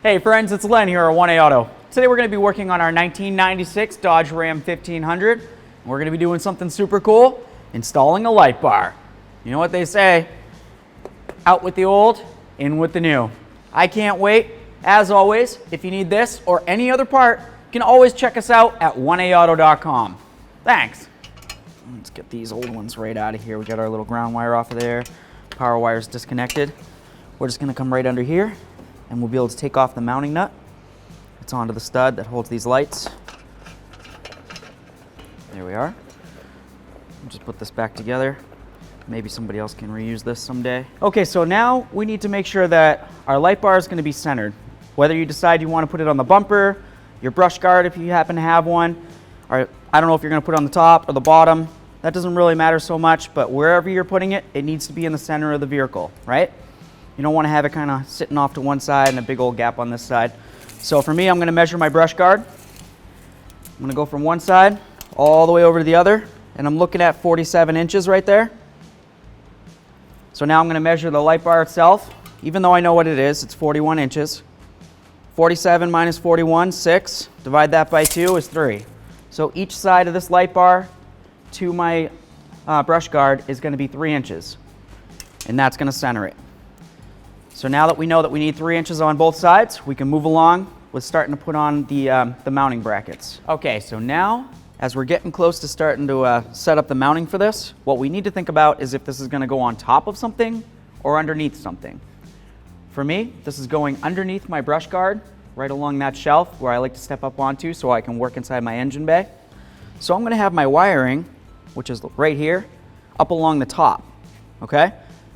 Hey friends, it's Len here at 1A Auto. Today we're going to be working on our 1996 Dodge Ram 1500. And we're going to be doing something super cool, installing a light bar. You know what they say, out with the old, in with the new. I can't wait. As always, if you need this or any other part, you can always check us out at 1aauto.com. Thanks. Let's get these old ones right out of here. We got our little ground wire off of there. Power wire's disconnected. We're just going to come right under here and we'll be able to take off the mounting nut. It's onto the stud that holds these lights. There we are. We'll just put this back together. Maybe somebody else can reuse this someday. Okay, so now we need to make sure that our light bar is going to be centered. Whether you decide you want to put it on the bumper, your brush guard if you happen to have one, or I don't know if you're going to put it on the top or the bottom. That doesn't really matter so much, but wherever you're putting it, it needs to be in the center of the vehicle, right? You don't want to have it kind of sitting off to one side and a big old gap on this side. So for me, I'm going to measure my brush guard. I'm going to go from one side all the way over to the other, and I'm looking at 47 inches right there. So now I'm going to measure the light bar itself. Even though I know what it is, it's 41 inches. 47 minus 41, 6. Divide that by 2 is 3. So each side of this light bar to my brush guard is going to be 3 inches. And that's going to center it. So now that we know that we need 3 inches on both sides, we can move along with starting to put on the mounting brackets. Okay, so now as we're getting close to starting to set up the mounting for this, what we need to think about is if this is going to go on top of something or underneath something. For me, this is going underneath my brush guard, right along that shelf where I like to step up onto so I can work inside my engine bay. So I'm going to have my wiring, which is right here, up along the top, okay?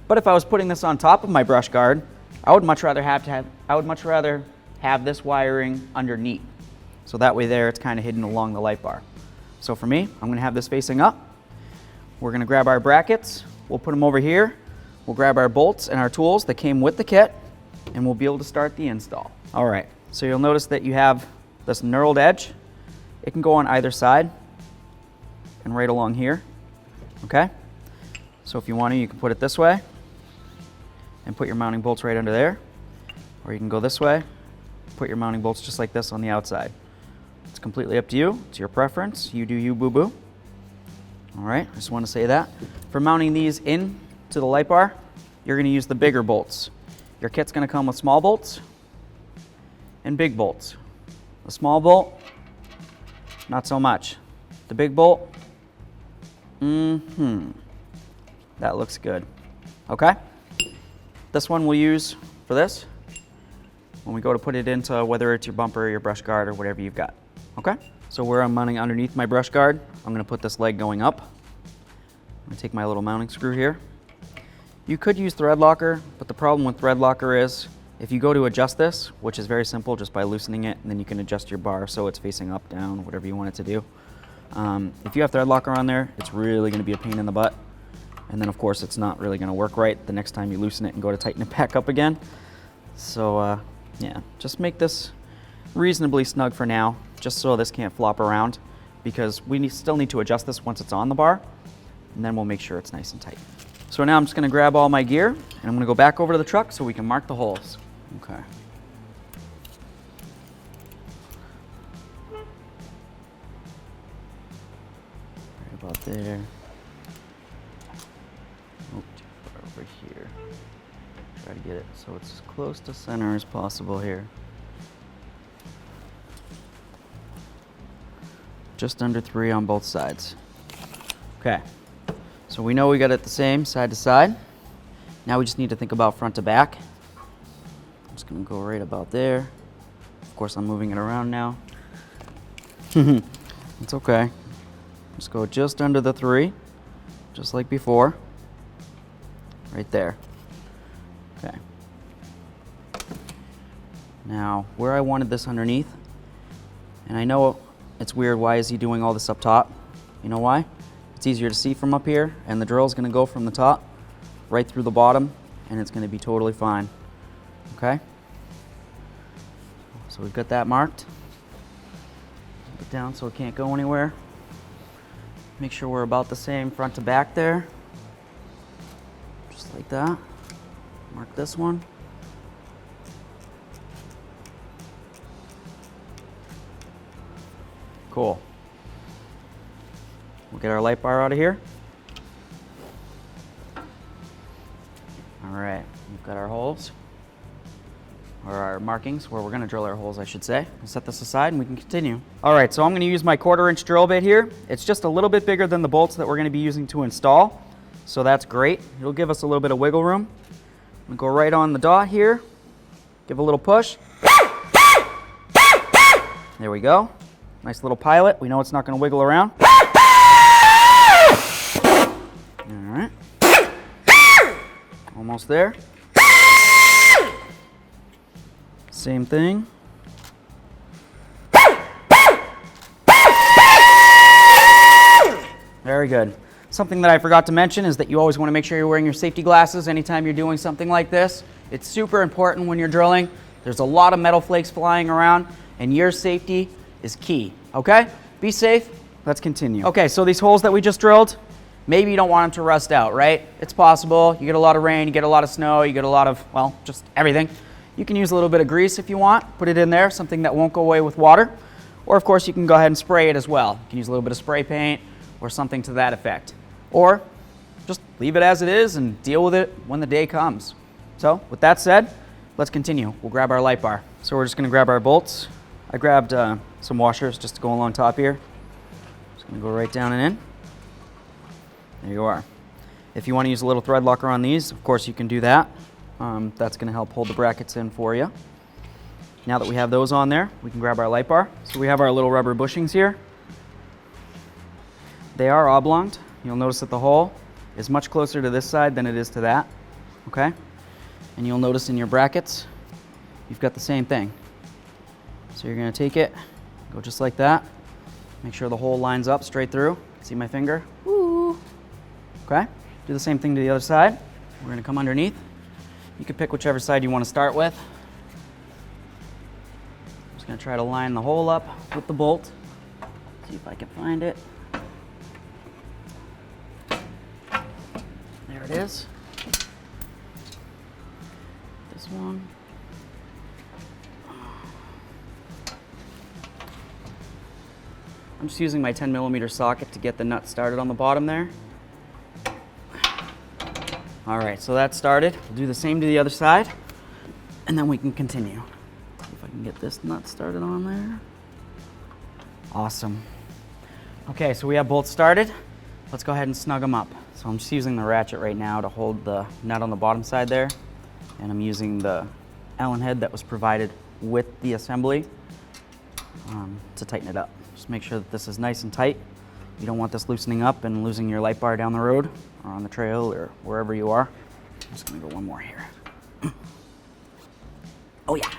But if I was putting this on top of my brush guard, I would much rather have this wiring underneath. So that way there it's kind of hidden along the light bar. So for me, I'm going to have this facing up. We're going to grab our brackets, we'll put them over here, we'll grab our bolts and our tools that came with the kit, and we'll be able to start the install. All right, so you'll notice that you have this knurled edge. It can go on either side and right along here, okay? So if you want to, you can put it this way and put your mounting bolts right under there, or you can go this way, put your mounting bolts just like this on the outside. It's completely up to you. It's your preference. You do you, boo-boo. All right, I just want to say that. For mounting these in to the light bar, you're going to use the bigger bolts. Your kit's going to come with small bolts and big bolts. The small bolt, not so much. The big bolt, that looks good. Okay? This one we'll use for this when we go to put it into whether it's your bumper or your brush guard or whatever you've got. Okay? So where I'm mounting underneath my brush guard, I'm going to put this leg going up. I'm going to take my little mounting screw here. You could use thread locker, but the problem with thread locker is if you go to adjust this, which is very simple just by loosening it, and then you can adjust your bar so it's facing up, down, whatever you want it to do. If you have thread locker on there, it's really going to be a pain in the butt. And then of course it's not really going to work right the next time you loosen it and go to tighten it back up again. So yeah, just make this reasonably snug for now, just so this can't flop around, because we still need to adjust this once it's on the bar, and then we'll make sure it's nice and tight. So now I'm just going to grab all my gear, and I'm going to go back over to the truck so we can mark the holes. Okay. Right about there. Oh, too far over here. Try to get it so it's as close to center as possible here. Just under 3 on both sides. Okay. So we know we got it the same side to side. Now we just need to think about front to back. I'm just going to go right about there. Of course, I'm moving it around now. It's okay. Just go just under the 3, just like before. Right there. Okay. Now, where I wanted this underneath, and I know it's weird, why is he doing all this up top? You know why? It's easier to see from up here, and the drill's going to go from the top right through the bottom, and it's going to be totally fine. Okay? So we've got that marked. Put it down so it can't go anywhere. Make sure we're about the same front to back there. Just like that. Mark this one. Cool. We'll get our light bar out of here. All right, we've got our holes, or our markings, where we're gonna drill our holes, I should say. We'll set this aside and we can continue. All right, so I'm gonna use my 1/4" drill bit here. It's just a little bit bigger than the bolts that we're gonna be using to install, so that's great. It'll give us a little bit of wiggle room. I'm gonna go right on the dot here, give a little push. There we go. Nice little pilot. We know it's not gonna wiggle around. All right. Almost there. Same thing. Very good. Something that I forgot to mention is that you always want to make sure you're wearing your safety glasses anytime you're doing something like this. It's super important when you're drilling. There's a lot of metal flakes flying around, and your safety is key, okay? Be safe. Let's continue. Okay, so these holes that we just drilled, maybe you don't want them to rust out, right? It's possible. You get a lot of rain, you get a lot of snow, you get a lot of, well, just everything. You can use a little bit of grease if you want. Put it in there, something that won't go away with water. Or, of course, you can go ahead and spray it as well. You can use a little bit of spray paint or something to that effect. Or just leave it as it is and deal with it when the day comes. So, with that said, let's continue. We'll grab our light bar. So we're just going to grab our bolts. I grabbed some washers just to go along top here. Just going to go right down and in. There you are. If you want to use a little thread locker on these, of course you can do that. That's going to help hold the brackets in for you. Now that we have those on there, we can grab our light bar. So we have our little rubber bushings here. They are oblonged. You'll notice that the hole is much closer to this side than it is to that, okay? And you'll notice in your brackets, you've got the same thing. So you're going to take it, go just like that. Make sure the hole lines up straight through. See my finger? Woo! Okay, do the same thing to the other side. We're going to come underneath. You can pick whichever side you want to start with. I'm just going to try to line the hole up with the bolt. See if I can find it. There it is. This one. I'm just using my 10mm socket to get the nut started on the bottom there. All right, so that's started. We'll do the same to the other side, and then we can continue. See if I can get this nut started on there. Awesome. Okay, so we have both started. Let's go ahead and snug them up. So I'm just using the ratchet right now to hold the nut on the bottom side there, and I'm using the Allen head that was provided with the assembly to tighten it up. Just make sure that this is nice and tight. You don't want this loosening up and losing your light bar down the road or on the trail or wherever you are. I'm just gonna go one more here. Oh yeah,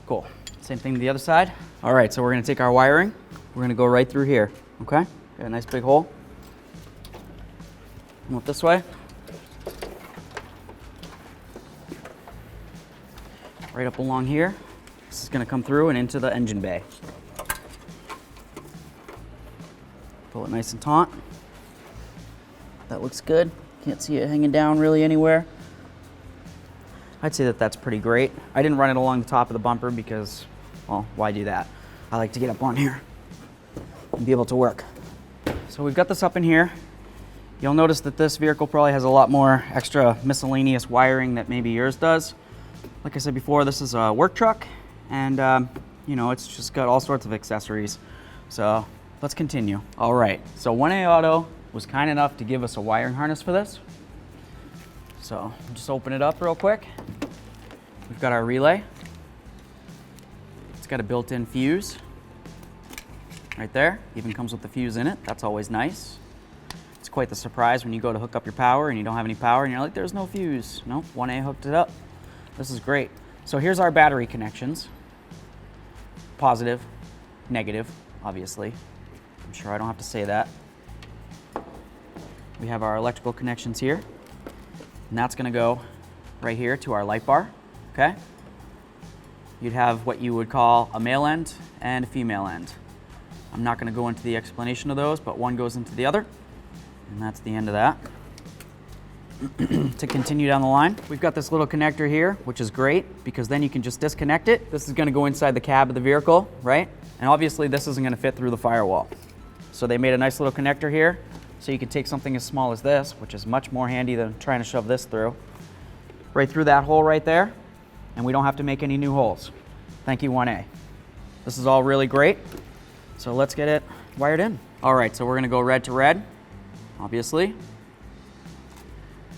cool. Same thing to the other side. All right, so we're gonna take our wiring. We're gonna go right through here, okay? Got a nice big hole. Come up this way. Right up along here. This is gonna come through and into the engine bay. Pull it nice and taut. That looks good. Can't see it hanging down really anywhere. I'd say that that's pretty great. I didn't run it along the top of the bumper because, well, why do that? I like to get up on here and be able to work. So we've got this up in here. You'll notice that this vehicle probably has a lot more extra miscellaneous wiring that maybe yours does. Like I said before, this is a work truck, and you know, it's just got all sorts of accessories. So let's continue. All right, so 1A Auto was kind enough to give us a wiring harness for this. So just open it up real quick. We've got our relay. It's got a built-in fuse right there. Even comes with the fuse in it. That's always nice. It's quite the surprise when you go to hook up your power and you don't have any power and you're like, there's no fuse. Nope, 1A hooked it up. This is great. So here's our battery connections. Positive, negative, obviously. I'm sure I don't have to say that. We have our electrical connections here, and that's gonna go right here to our light bar, okay? You'd have what you would call a male end and a female end. I'm not gonna go into the explanation of those, but one goes into the other, and that's the end of that. to continue down the line. We've got this little connector here, which is great because then you can just disconnect it. This is going to go inside the cab of the vehicle, right? And obviously this isn't going to fit through the firewall. So they made a nice little connector here, so you can take something as small as this, which is much more handy than trying to shove this through, right through that hole right there, and we don't have to make any new holes. Thank you, 1A. This is all really great, so let's get it wired in. All right, so we're gonna go red to red, obviously.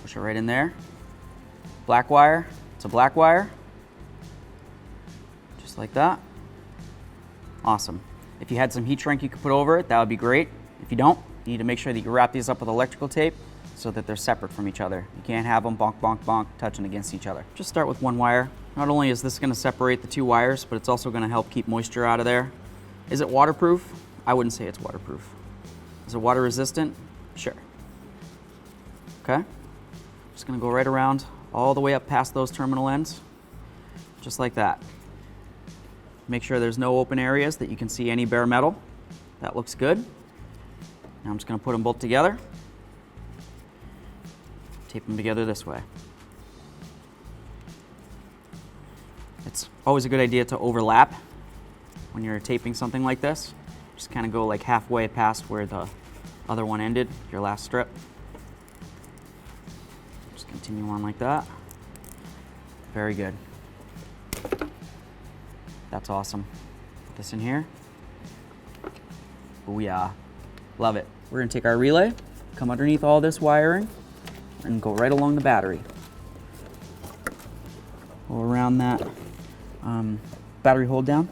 Push it right in there. Black wire to black wire, just like that. Awesome. If you had some heat shrink you could put over it, that would be great. If you don't, you need to make sure that you wrap these up with electrical tape so that they're separate from each other. You can't have them bonk, bonk, bonk, touching against each other. Just start with one wire. Not only is this gonna separate the two wires, but it's also gonna help keep moisture out of there. Is it waterproof? I wouldn't say it's waterproof. Is it water resistant? Sure. Okay. Just gonna go right around all the way up past those terminal ends, just like that. Make sure there's no open areas that you can see any bare metal. That looks good. Now I'm just gonna put them both together. Tape them together this way. It's always a good idea to overlap when you're taping something like this. Just kind of go like halfway past where the other one ended, your last strip. Just continue on like that. Very good. That's awesome. Put this in here. Booyah. Love it. We're gonna take our relay, come underneath all this wiring, and go right along the battery. Go around that battery hold down,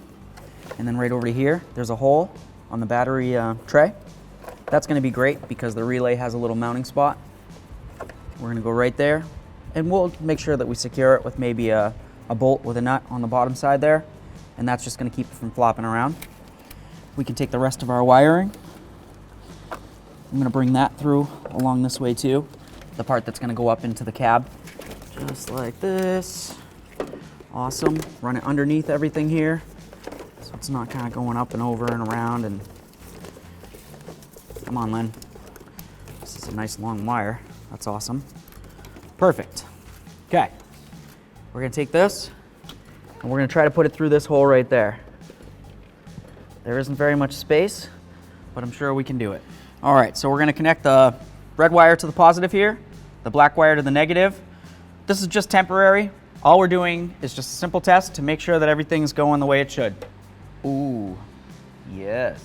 and then right over to here, there's a hole on the battery tray. That's gonna be great because the relay has a little mounting spot. We're gonna go right there, and we'll make sure that we secure it with maybe a bolt with a nut on the bottom side there, and that's just gonna keep it from flopping around. We can take the rest of our wiring. I'm gonna bring that through along this way too, the part that's gonna go up into the cab. Just like this. Awesome. Run it underneath everything here, so it's not kind of going up and over and around. And come on, Lynn. This is a nice long wire. That's awesome. Perfect. Okay. We're gonna take this, and we're gonna try to put it through this hole right there. There isn't very much space, but I'm sure we can do it. All right, so we're gonna connect the red wire to the positive here, the black wire to the negative. This is just temporary. All we're doing is just a simple test to make sure that everything's going the way it should. Ooh, yes.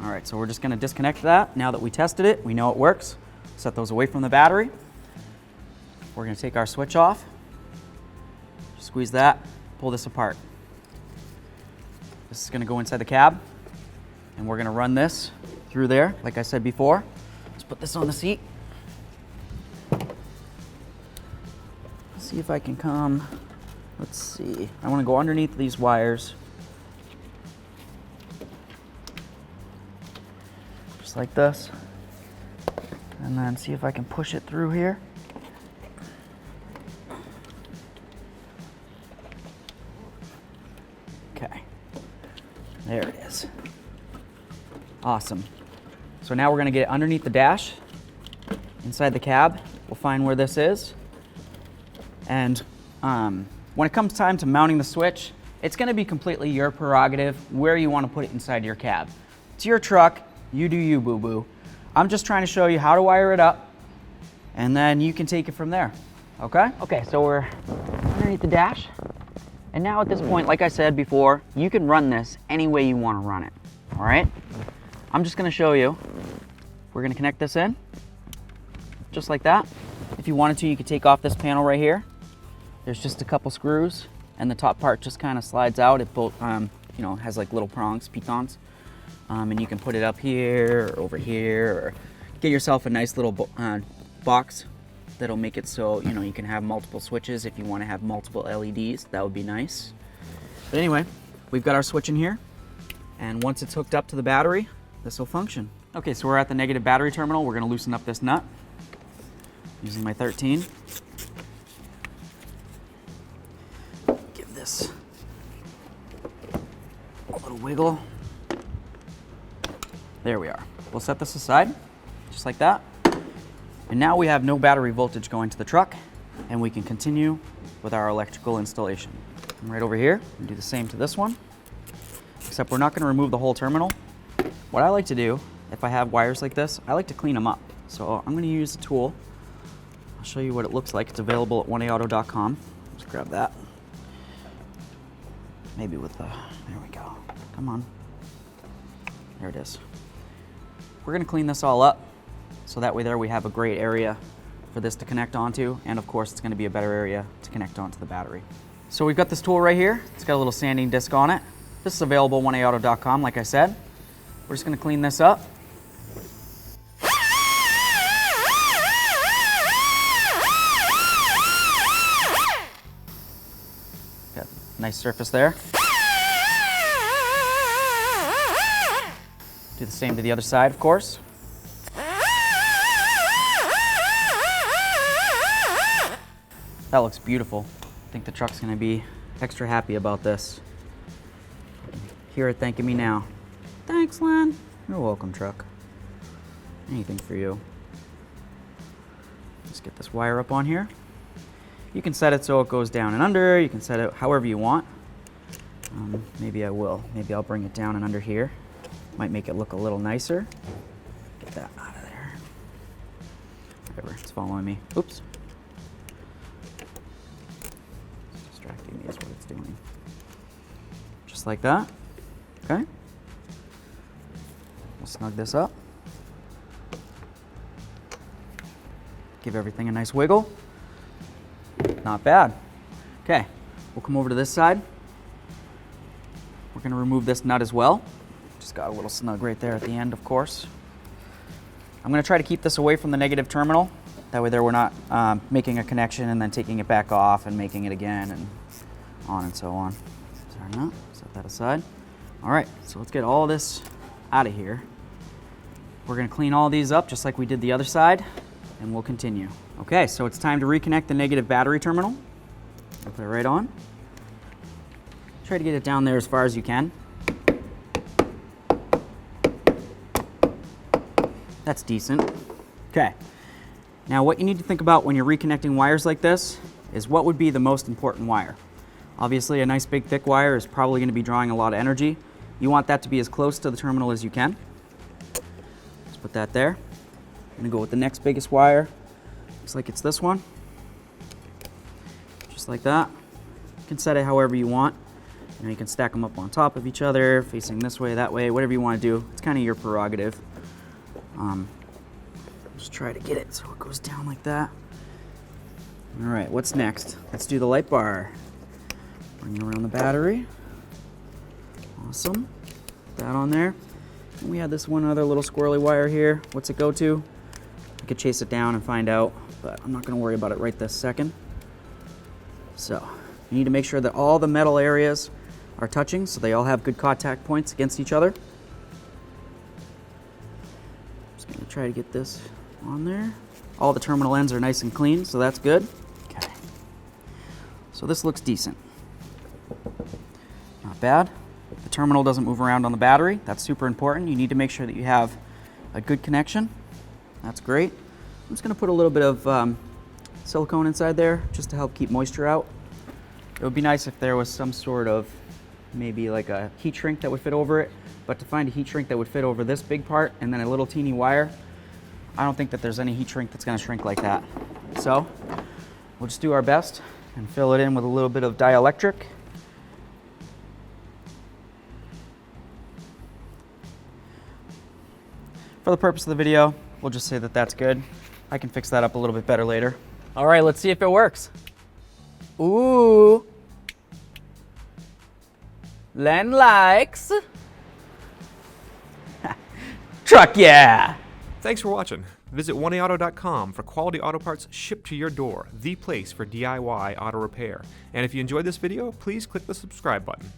All right, so we're just gonna disconnect that. Now that we tested it, we know it works. Set those away from the battery. We're gonna take our switch off, squeeze that, pull this apart. This is gonna go inside the cab, and we're gonna run this through there, like I said before. Let's put this on the seat. Let's see if I can come, let's see. I wanna go underneath these wires. Just like this. And then see if I can push it through here. Okay, there it is. Awesome. So now we're gonna get it underneath the dash, inside the cab. We'll find where this is. And when it comes time to mounting the switch, it's gonna be completely your prerogative where you wanna put it inside your cab. It's your truck, you do you, boo-boo. I'm just trying to show you how to wire it up, and then you can take it from there, okay? Okay, so we're underneath the dash, and now at this point, like I said before, you can run this any way you want to run it, all right? I'm just gonna show you. We're gonna connect this in, just like that. If you wanted to, you could take off this panel right here. There's just a couple screws, and the top part just kind of slides out. It both, you know, has like little prongs, pitons. And you can put it up here or over here, or get yourself a nice little box that'll make it so you can have multiple switches. If you want to have multiple LEDs, that would be nice. But anyway, we've got our switch in here, and once it's hooked up to the battery, this will function. Okay, so we're at the negative battery terminal. We're going to loosen up this nut using my 13. this. A little wiggle. There we are. We'll set this aside, just like that. And now we have no battery voltage going to the truck, and we can continue with our electrical installation. Come right over here and do the same to this one, except we're not going to remove the whole terminal. What I like to do, if I have wires like this, I like to clean them up. So I'm going to use a tool. I'll show you what it looks like. It's available at oneauto.com. Let's grab that. Maybe with the, there we go. Come on. There it is. We're going to clean this all up, so that way there we have a great area for this to connect onto, and of course it's going to be a better area to connect onto the battery. So we've got this tool right here. It's got a little sanding disc on it. This is available at oneauto.com, like I said. We're just going to clean this up. Got a nice surface there. Do the same to the other side, of course. That looks beautiful. I think the truck's gonna be extra happy about this. Hear it thanking me now. Thanks, Len. You're welcome, truck. Anything for you. Let's get this wire up on here. You can set it so it goes down and under. You can set it however you want. Maybe I will. Maybe I'll bring it down and under here. Might make it look a little nicer. Get that out of there. Whatever, it's following me. Oops. It's distracting me is what it's doing. Just like that. Okay. We'll snug this up. Give everything a nice wiggle. Not bad. Okay, we'll come over to this side. We're gonna remove this nut as well. Just got a little snug right there at the end, of course. I'm going to try to keep this away from the negative terminal. That way there we're not making a connection and then taking it back off and making it again and on and so on. Sorry, no, set that aside. All right, so let's get all this out of here. We're going to clean all these up just like we did the other side, and we'll continue. Okay, so it's time to reconnect the negative battery terminal. I'll put it right on. Try to get it down there as far as you can. That's decent. Okay. Now what you need to think about when you're reconnecting wires like this is what would be the most important wire. Obviously a nice big thick wire is probably going to be drawing a lot of energy. You want that to be as close to the terminal as you can. Let's put that there. I'm going to go with the next biggest wire. Looks like it's this one. Just like that. You can set it however you want. You can stack them up on top of each other, facing this way, that way, whatever you want to do. It's kind of your prerogative. Just try to get it so it goes down like that. All right, what's next? Let's do the light bar. Bring it around the battery. Awesome. Put that on there. And we had this one other little squirrely wire here. What's it go to? I could chase it down and find out, but I'm not going to worry about it right this second. So, you need to make sure that all the metal areas are touching so they all have good contact points against each other. Just going to try to get this on there. All the terminal ends are nice and clean, so that's good. Okay. So this looks decent. Not bad. The terminal doesn't move around on the battery. That's super important. You need to make sure that you have a good connection. That's great. I'm just going to put a little bit of silicone inside there just to help keep moisture out. It would be nice if there was some sort of maybe like a heat shrink that would fit over it, but to find a heat shrink that would fit over this big part and then a little teeny wire, I don't think that there's any heat shrink that's going to shrink like that. So we'll just do our best and fill it in with a little bit of dielectric. For the purpose of the video, we'll just say that that's good. I can fix that up a little bit better later. All right, let's see if it works. Ooh. Len likes. Truck, yeah. Thanks for watching. Visit oneauto.com for quality auto parts shipped to your door, the place for DIY auto repair. And if you enjoyed this video, please click the subscribe button.